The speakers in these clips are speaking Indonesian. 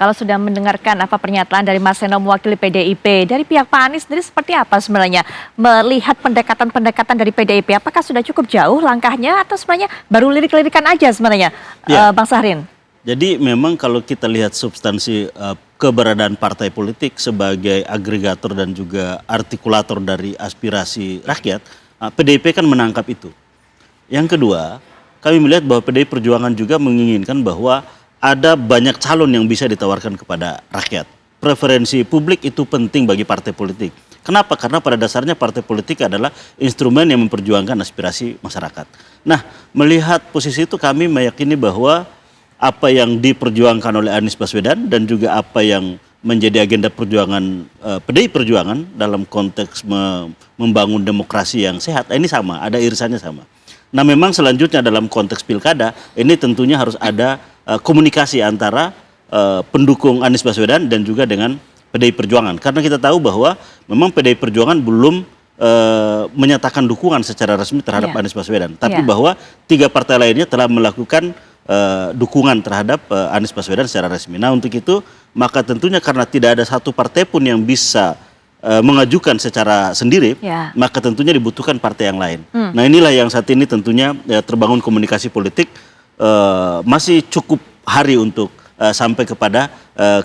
kalau sudah mendengarkan apa pernyataan dari Mas Seno mewakili PDIP, dari pihak Pak Anies sendiri seperti apa sebenarnya melihat pendekatan-pendekatan dari PDIP? Apakah sudah cukup jauh langkahnya atau sebenarnya baru lirik-lirikan aja sebenarnya, Bang Syahrin? Jadi memang kalau kita lihat substansi keberadaan partai politik sebagai agregator dan juga artikulator dari aspirasi rakyat, PDIP kan menangkap itu. Yang kedua, kami melihat bahwa PDI Perjuangan juga menginginkan bahwa ada banyak calon yang bisa ditawarkan kepada rakyat. Preferensi publik itu penting bagi partai politik. Kenapa? Karena pada dasarnya partai politik adalah instrumen yang memperjuangkan aspirasi masyarakat. Nah, melihat posisi itu kami meyakini bahwa apa yang diperjuangkan oleh Anies Baswedan dan juga apa yang menjadi agenda perjuangan PDI Perjuangan dalam konteks membangun demokrasi yang sehat, ini sama, ada irisannya sama. Nah memang selanjutnya dalam konteks pilkada, ini tentunya harus ada komunikasi antara pendukung Anies Baswedan dan juga dengan PDI Perjuangan. Karena kita tahu bahwa memang PDI Perjuangan belum menyatakan dukungan secara resmi terhadap Anies Baswedan. Tapi bahwa 3 partai lainnya telah melakukan dukungan terhadap Anies Baswedan secara resmi. Nah untuk itu maka tentunya karena tidak ada satu partai pun yang bisa mengajukan secara sendiri, maka tentunya dibutuhkan partai yang lain. Nah inilah yang saat ini tentunya terbangun komunikasi politik, masih cukup hari untuk sampai kepada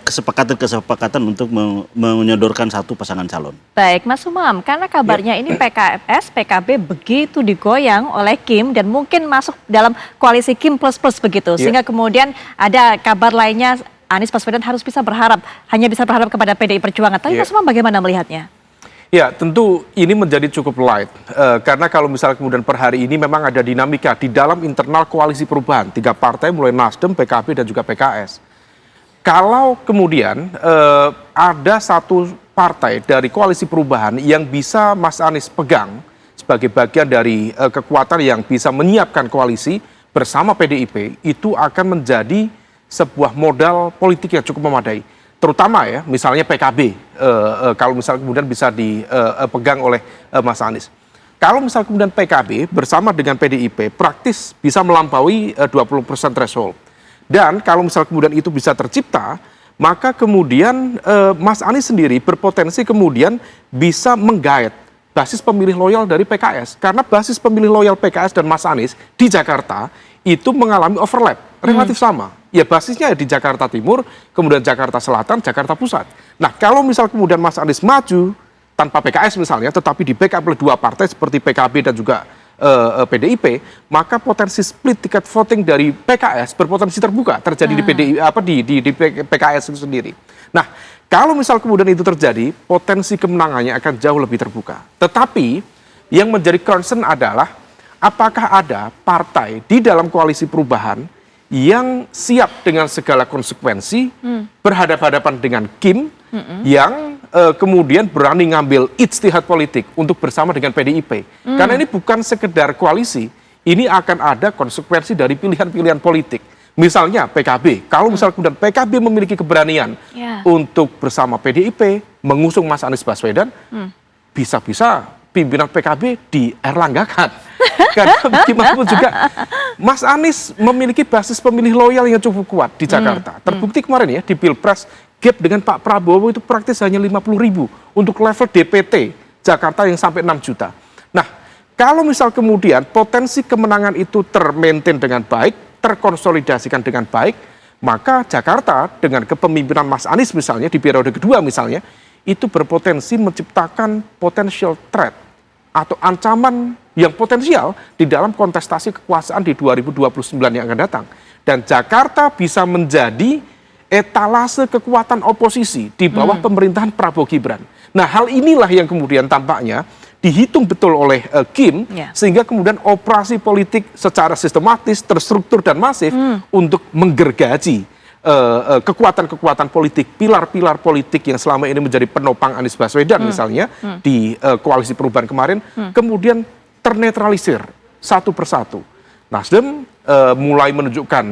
kesepakatan untuk menyodorkan satu pasangan calon. Baik, Mas Umam, karena kabarnya ini PKS, PKB begitu digoyang oleh Kim dan mungkin masuk dalam koalisi Kim plus begitu, sehingga kemudian ada kabar lainnya Anies Baswedan harus hanya bisa berharap kepada PDI Perjuangan. Tapi Mas Umam bagaimana melihatnya? Ya, tentu ini menjadi cukup light, karena kalau misalnya kemudian per hari ini memang ada dinamika di dalam internal koalisi perubahan, 3 partai mulai Nasdem, PKB dan juga PKS. Kalau kemudian ada satu partai dari koalisi perubahan yang bisa Mas Anies pegang sebagai bagian dari kekuatan yang bisa menyiapkan koalisi bersama PDIP, itu akan menjadi sebuah modal politik yang cukup memadai. Terutama ya, misalnya PKB, kalau misalnya kemudian bisa dipegang oleh Mas Anies. Kalau misalnya kemudian PKB bersama dengan PDIP praktis bisa melampaui 20% threshold. Dan kalau misalnya kemudian itu bisa tercipta, maka kemudian Mas Anies sendiri berpotensi kemudian bisa menggait basis pemilih loyal dari PKS. Karena basis pemilih loyal PKS dan Mas Anies di Jakarta itu mengalami overlap, relatif sama. Ya basisnya di Jakarta Timur, kemudian Jakarta Selatan, Jakarta Pusat. Nah kalau misal kemudian Mas Anies maju tanpa PKS misalnya, tetapi di backup oleh 2 partai seperti PKB dan juga PDIP, maka potensi split tiket voting dari PKS berpotensi terbuka terjadi di PKS itu sendiri. Nah, kalau misal kemudian itu terjadi, potensi kemenangannya akan jauh lebih terbuka. Tetapi yang menjadi concern adalah apakah ada partai di dalam koalisi perubahan yang siap dengan segala konsekuensi berhadapan-hadapan dengan Kim yang kemudian berani ngambil ijtihad politik untuk bersama dengan PDIP. Karena ini bukan sekedar koalisi, ini akan ada konsekuensi dari pilihan-pilihan politik. Misalnya PKB, kalau misalnya kemudian PKB memiliki keberanian untuk bersama PDIP mengusung Mas Anies Baswedan, bisa-bisa pimpinan PKB dierlanggakan. Karena bagaimanapun juga Mas Anies memiliki basis pemilih loyal yang cukup kuat di Jakarta. Terbukti kemarin ya di Pilpres, gap dengan Pak Prabowo itu praktis hanya 50.000 untuk level DPT Jakarta yang sampai 6 juta. Nah, kalau misal kemudian potensi kemenangan itu termaintain dengan baik, terkonsolidasikan dengan baik, maka Jakarta dengan kepemimpinan Mas Anies misalnya di periode kedua misalnya, itu berpotensi menciptakan potential threat atau ancaman yang potensial di dalam kontestasi kekuasaan di 2029 yang akan datang. Dan Jakarta bisa menjadi etalase kekuatan oposisi di bawah pemerintahan Prabowo Gibran. Nah, hal inilah yang kemudian tampaknya dihitung betul oleh Kim, sehingga kemudian operasi politik secara sistematis, terstruktur dan masif untuk menggergaji kekuatan-kekuatan politik, pilar-pilar politik yang selama ini menjadi penopang Anies Baswedan misalnya di koalisi perubahan kemarin, kemudian ternetralisir satu persatu. Nasdem mulai menunjukkan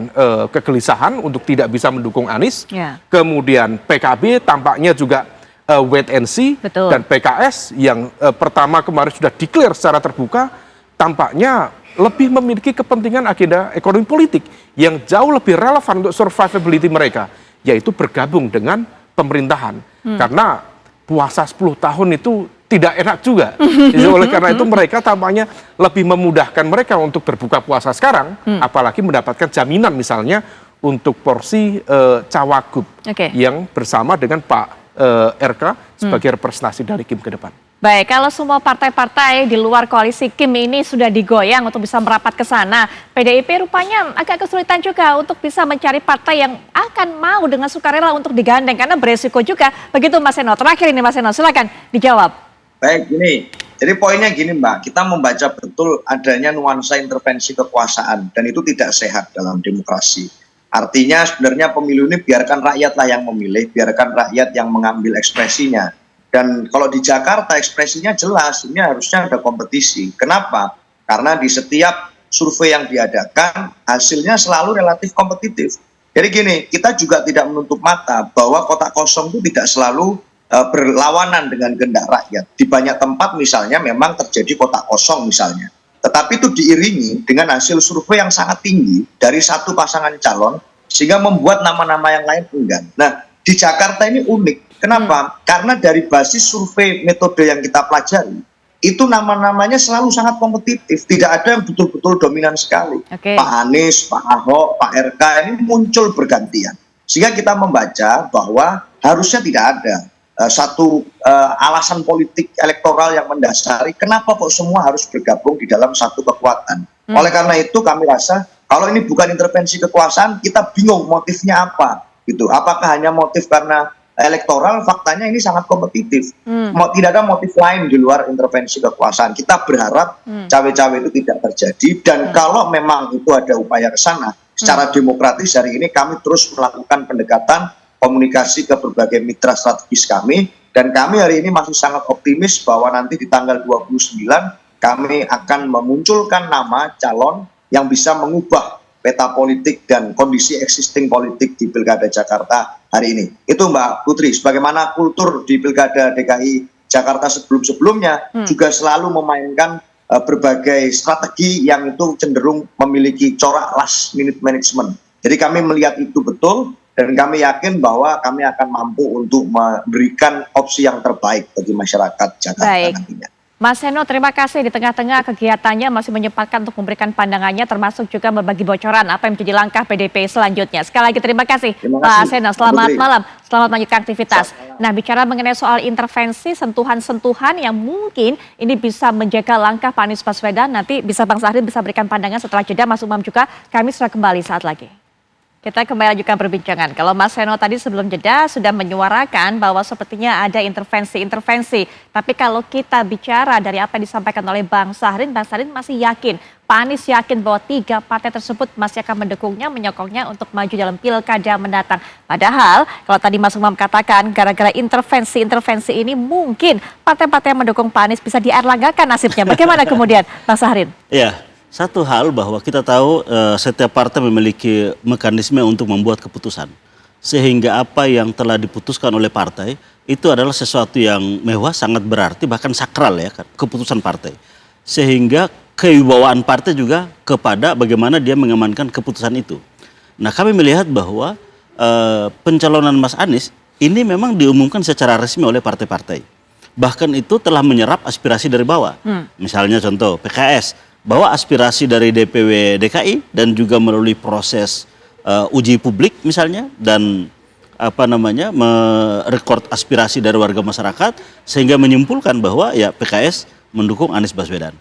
kegelisahan untuk tidak bisa mendukung Anies. Kemudian PKB tampaknya juga wait and see. Dan PKS yang pertama kemarin sudah declare secara terbuka, tampaknya lebih memiliki kepentingan agenda ekonomi politik yang jauh lebih relevan untuk survivability mereka. yaitu bergabung dengan pemerintahan. Karena puasa 10 tahun itu tidak enak juga. Jadi oleh karena itu mereka tampaknya lebih memudahkan mereka untuk berbuka puasa sekarang, apalagi mendapatkan jaminan misalnya untuk porsi cawagup yang bersama dengan Pak RK sebagai representasi dari Kim ke depan. Baik, kalau semua partai-partai di luar koalisi Kim ini sudah digoyang untuk bisa merapat ke sana, PDIP rupanya agak kesulitan juga untuk bisa mencari partai yang akan mau dengan sukarela untuk digandeng, karena beresiko juga. Begitu Mas Seno. Terakhir ini Mas Seno, silakan dijawab. Baik, gini. Jadi poinnya gini Mbak, kita membaca betul adanya nuansa intervensi kekuasaan dan itu tidak sehat dalam demokrasi. Artinya sebenarnya pemilu ini biarkan rakyatlah yang memilih, biarkan rakyat yang mengambil ekspresinya. Dan kalau di Jakarta ekspresinya jelas, ini harusnya ada kompetisi. Kenapa? Karena di setiap survei yang diadakan, hasilnya selalu relatif kompetitif. Jadi gini, kita juga tidak menutup mata bahwa kotak kosong itu tidak selalu berlawanan dengan kehendak rakyat. Di banyak tempat misalnya memang terjadi kotak kosong misalnya. Tetapi itu diiringi dengan hasil survei yang sangat tinggi dari satu pasangan calon, sehingga membuat nama-nama yang lain enggan. Nah, di Jakarta ini unik. Kenapa? Karena dari basis survei metode yang kita pelajari, itu nama-namanya selalu sangat kompetitif. Tidak ada yang betul-betul dominan sekali. Pak Anies, Pak Ahok, Pak RK ini muncul bergantian. Sehingga kita membaca bahwa harusnya tidak ada satu alasan politik elektoral yang mendasari kenapa kok semua harus bergabung di dalam satu kekuatan. Oleh karena itu kami rasa kalau ini bukan intervensi kekuasaan, kita bingung motifnya apa. Gitu. Apakah hanya motif karena elektoral? Faktanya ini sangat kompetitif. Tidak ada motif lain di luar intervensi kekuasaan. Kita berharap cawe-cawe itu tidak terjadi. Dan kalau memang itu ada upaya ke sana, secara demokratis hari ini kami terus melakukan pendekatan komunikasi ke berbagai mitra strategis kami. Dan kami hari ini masih sangat optimis bahwa nanti di tanggal 29 kami akan memunculkan nama calon yang bisa mengubah peta politik dan kondisi existing politik di Pilkada Jakarta hari ini. Itu Mbak Putri, sebagaimana kultur di Pilkada DKI Jakarta sebelum-sebelumnya juga selalu memainkan berbagai strategi yang itu cenderung memiliki corak last minute management. Jadi kami melihat itu betul dan kami yakin bahwa kami akan mampu untuk memberikan opsi yang terbaik bagi masyarakat Jakarta nantinya. Mas Seno, terima kasih di tengah-tengah kegiatannya masih menyempatkan untuk memberikan pandangannya termasuk juga berbagi bocoran apa yang menjadi langkah PDIP selanjutnya. Sekali lagi terima kasih Pak Seno, selamat malam, selamat melanjutkan aktivitas. Nah, bicara mengenai soal intervensi, sentuhan-sentuhan yang mungkin ini bisa menjaga langkah Pak Anies Baswedan, nanti bisa Bang Sahrin bisa berikan pandangan setelah jeda, Mas Umam juga, kami sudah kembali saat lagi. Kita kembali lanjutkan perbincangan. Kalau Mas Seno tadi sebelum jeda sudah menyuarakan bahwa sepertinya ada intervensi-intervensi. Tapi kalau kita bicara dari apa yang disampaikan oleh Bang Sahrin masih yakin, Pak Anies yakin bahwa 3 partai tersebut masih akan mendukungnya, menyokongnya untuk maju dalam pilkada mendatang. Padahal kalau tadi Mas Umam katakan gara-gara intervensi-intervensi ini mungkin partai-partai yang mendukung Pak Anies bisa dierlanggakan nasibnya. Bagaimana kemudian Bang Sahrin? Ya. Satu hal bahwa kita tahu setiap partai memiliki mekanisme untuk membuat keputusan. Sehingga apa yang telah diputuskan oleh partai itu adalah sesuatu yang mewah, sangat berarti, bahkan sakral ya, keputusan partai. Sehingga kewibawaan partai juga kepada bagaimana dia mengamankan keputusan itu. Nah, kami melihat bahwa pencalonan Mas Anies ini memang diumumkan secara resmi oleh partai-partai. Bahkan itu telah menyerap aspirasi dari bawah. Misalnya contoh PKS, bahwa aspirasi dari DPW DKI dan juga melalui proses uji publik misalnya dan merekord aspirasi dari warga masyarakat sehingga menyimpulkan bahwa ya PKS mendukung Anies Baswedan.